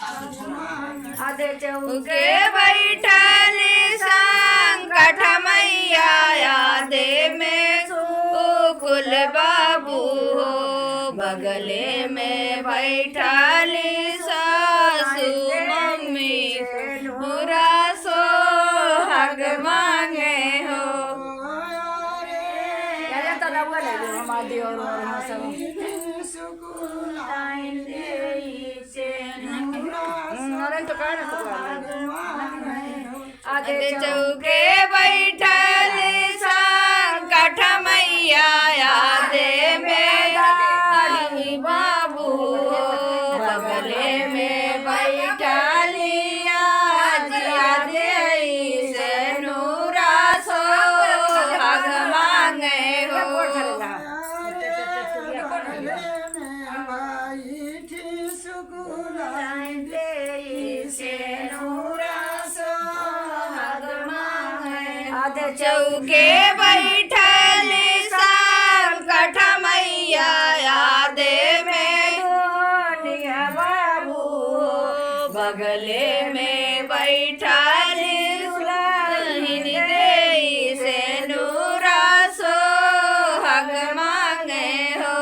आधे चौके बैठली संकट मैया आधे में सुकुल बाबू हो बगले में बैठली सासू मम्मी पूरा सोहाग मांगे हो आधे चौके बैठली संकट मैया आधे में दादी बाबू बगले में बैठली आधे से नूरा सोहाग मांगे हो आधे चौके बैठली संकट मैया आधे में दुनिया बाबू बगले में बैठली दुल्हन देई से नूरा सोहाग मांगे हो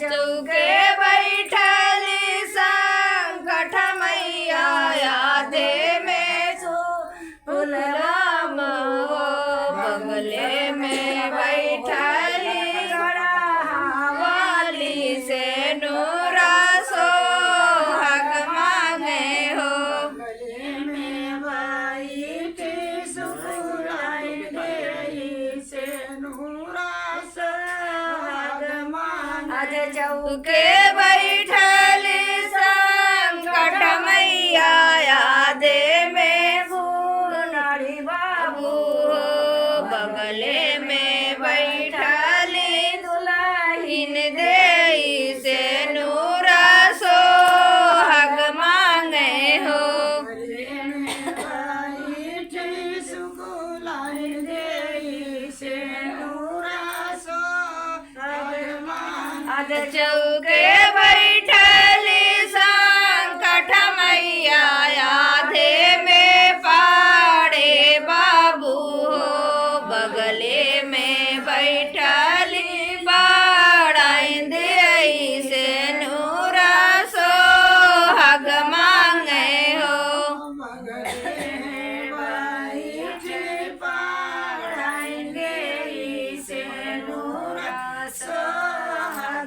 चौके बैठली संकट मैया आधे में फूल राम हो बगले में बैठली वाली से नूरा सोहाग मांगे हो आधे चौके बैठली संकट मैया आधे में फूलड़ी बाबू बगले में बैठली दुल्हन देई से नूरा सोहाग मांगे हो आधे चौके बैठली संकट मैया आधे में पाड़े बाबू हो बगले में बैठली बाड़ाइन देई से नूरा सोहाग मांगे हो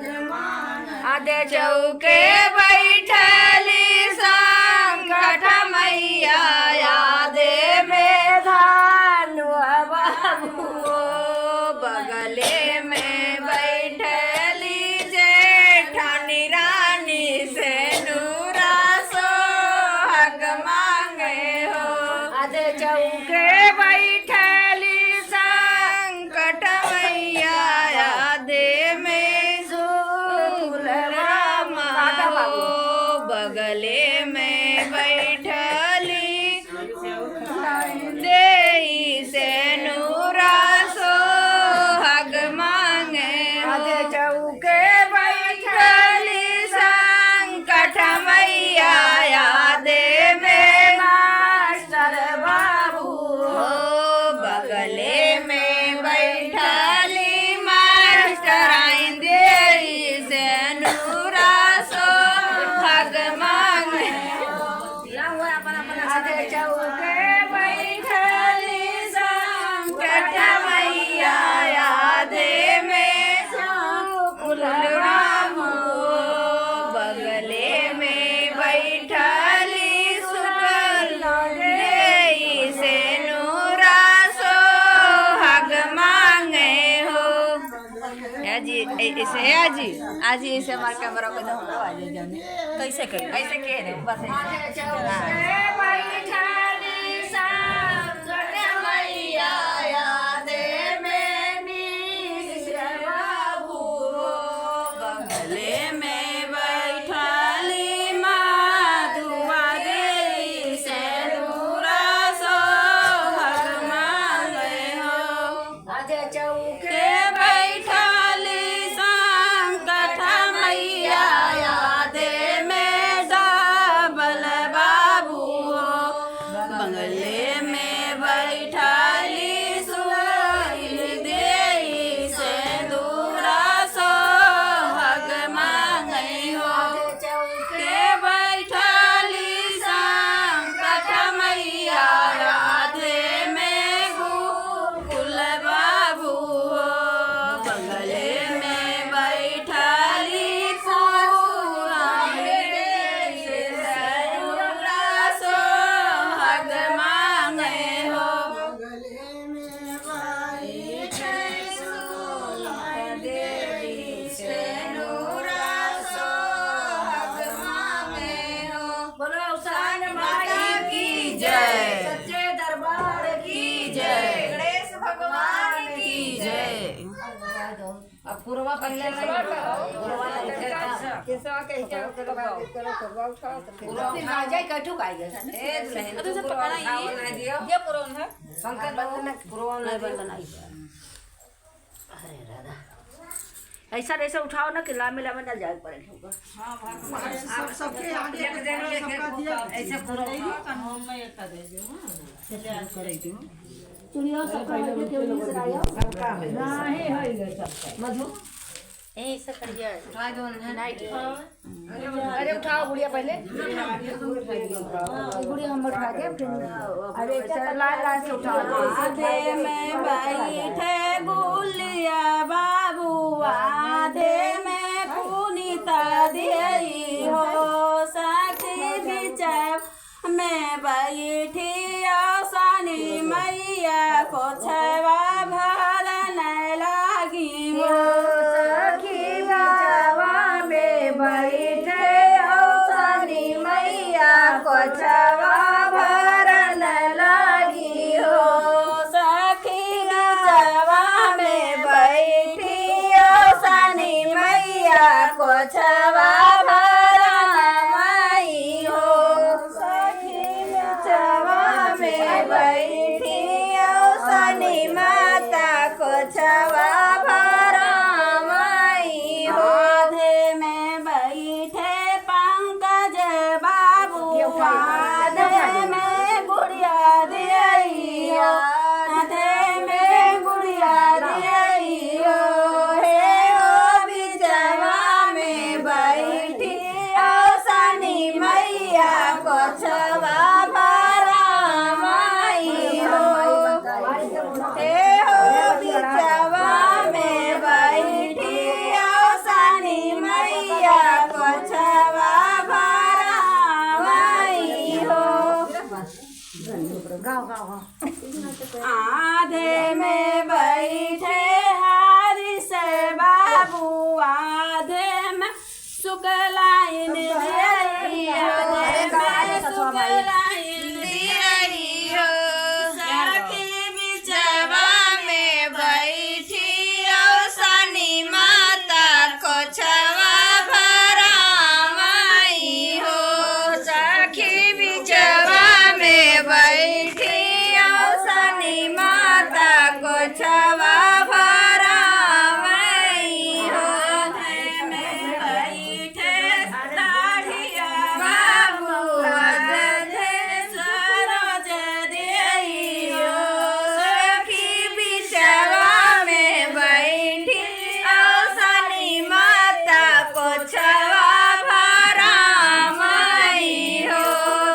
आधे चौके बैठली संकट मैया आधे में धानु बाबू बगले में बैठली जेठानी रानी से नूरा सोहाग मांगे हो आधे चौके बैठली संकट मैया आधे में बगले में बैठली देई से नूरा सोहाग मांगे आधे चौके बैठली संकट मैया आधे में मास्टर बाबू बगले में बैठली मास्टर आइन देई से नूरा आधे चौके बैठली संकट मैया आधे में फूल राम बगले में बैठली सुकल देई से नूरा सोहाग मांगे हो जी ऐसे आज ऐसे हमारे कैमरा को दो कैसे कर कैसे कह रहे बस बंगले में बैठली सुहागिन देई से दूरा सोहग मांगई हो के बैठली संकट मैया राधे में गोकुल बाबू हो बंगले में बैठली सुहागिन देई से दूरा सोहग मांगे हो गले में बैठे सुहागिन देई से दूरा सोहग मांगे हो बोलो उसान माता की जय सच्चे दरबार की जय गणेश भगवान की जय अब पूर्वा पहले जाए कठू का ऐसा ऐसा उठाओ ना कि लामे लामे ना जाए पड़े सबके आगे सबका दिया ऐसे पूरा चुड़िया सबका मधु ऐसा करिए उठा दो नाइट अरे उठाओ गुड़िया पहले गुड़िया हम उठा के फिर अरे लाल लाल से उठाओ आधे में बैठे गुलिया बाबू आधे में पुनीता देई हो साथी बिचार में बैठी आसानी मैया को छवा भरन लागी हो सखी बिचावा में बैठे आसानी मैया को छवा भरन लागी हो सखी बिचावा में बैठी आसानी मैया को छवा भरन माई हो सखी बिचावा में बैठी आसानी माता को छवा भरमाई हो आधे में बैठे पंकज बाबू आधे में गुड़िया दियई हो आधे में गुड़िया दियई हो हे हो बिचवा में बैठी आसानी मैया को छवा भरमाई हो हे हो बिचवा में बैठी आसानी मैया को छवा भरमाई हो गाओ गाओ आधे में बैठे हारी से बाबू आधे में सुकलाइन दियई आधे में सुकलाइन दियई हो सखी बिचवा में बैठी औसानी माता को छवा भरमाई हो सखी बिचवा में बैठी औसानी माता को छवा भरमाई हो आधे में बैठे दाढ़िया बाबू आधे सरोज देई हो सखी बिचवा में बैठी औसानी माता को छवा भरमाई हो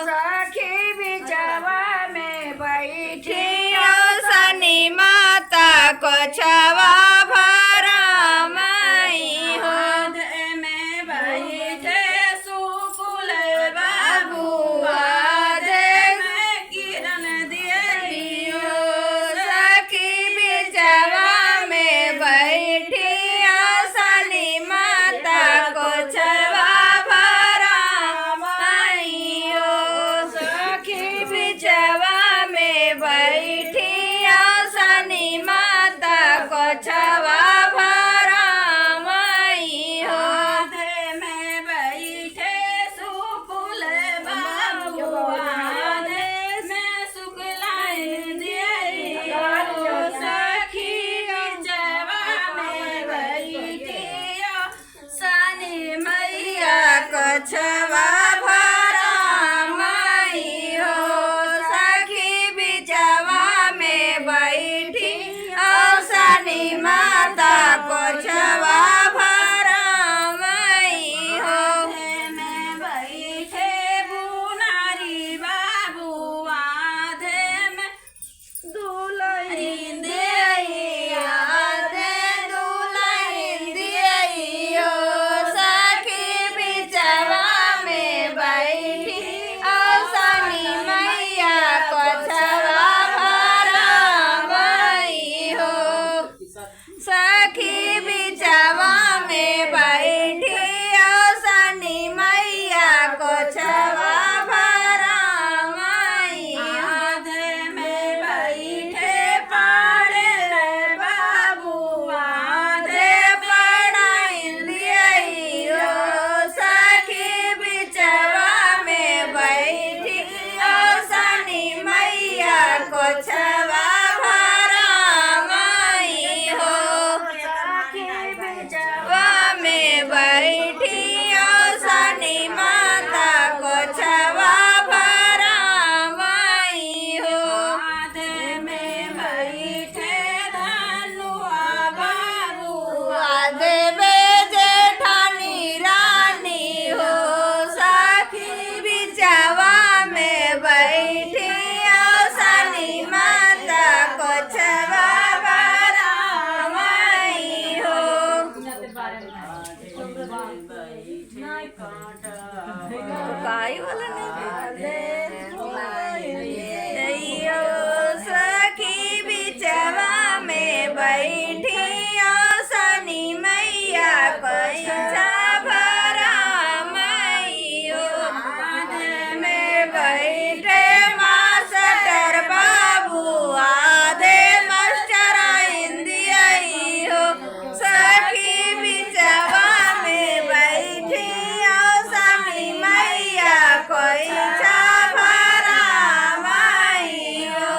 सखी बिचवा में बैठी औसानी माता को छवा भरमाई हो आधे में बैठे सुकुल बाबू आधे में किरण दियई हो सखी बिचवा में बैठी आसानी माता को छवा भरमाई हो सखी बिचवा में बैठी आसानी माता को छवा औसनी माता को छवा भरमई हो में बैठे बुनारी बाबू आधे में दुल्हन दिया दे दुल्हन दिया सखी बिचवा में बैठी औसनी मैया को छवा भरमई हो सखी बिचवा में बैठी औसनी मैया को छवा भरमई आधे में बैठे पड़े बाबू आधे पढ़ाइन दियो सखी बिचवा में बैठी औसनी मैया को छवा भरमई हो सखी बिचवा में बैठी औसनी माता को छवा भरमई हो आधे में बैठे धनुआ बाबू आधे जेठानी रानी हो सखी बिचवा में बैठी औसनी माता को छवा भरमई हो काई वाला नहीं सखी बिचवा में बैठी औसनी मैया को भरमई हो आधे में बैठे मास्टर बाबू आधे मास्टर इंदिया हो सखी बिचवा में बैठी औसनी मैया कोई भरमई हो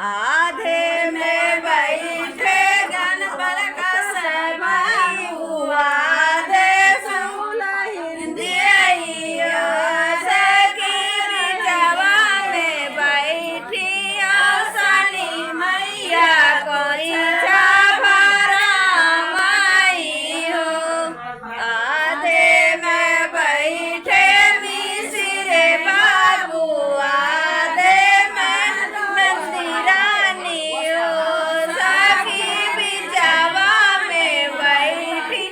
आधे में बैठे गणपत का बाबू आधे दुल्हन दिया सखी बिचवा में बैठी औसनी मैया कोई भरमई हो आधे में बैठे मिसिरे बाबू आधे में मंदिरानी हो सखी बिचवा में बैठी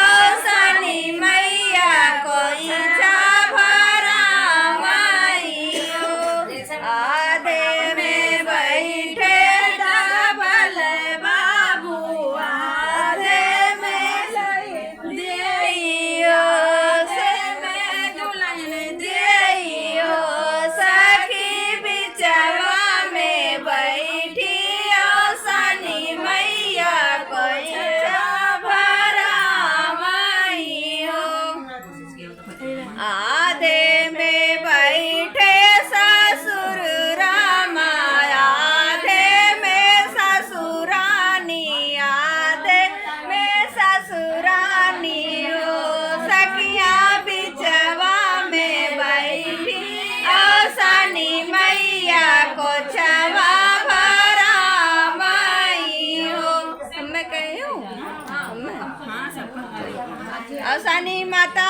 औसनी मैया कोई भरमई हो आधे में बैठे डबल बाबू आधे में दियो से में दुल्हन दियो सखी बिचवा में बैठी औसनी मैया कोई भरमई हो आधे में बैठे ससुर रामा आधे में ससुरानी आधे में ससुरानी हो सखिया बिचवा में बैठी औसनी मैया को छवा भरमई हो मैं कहूँ औसनी माता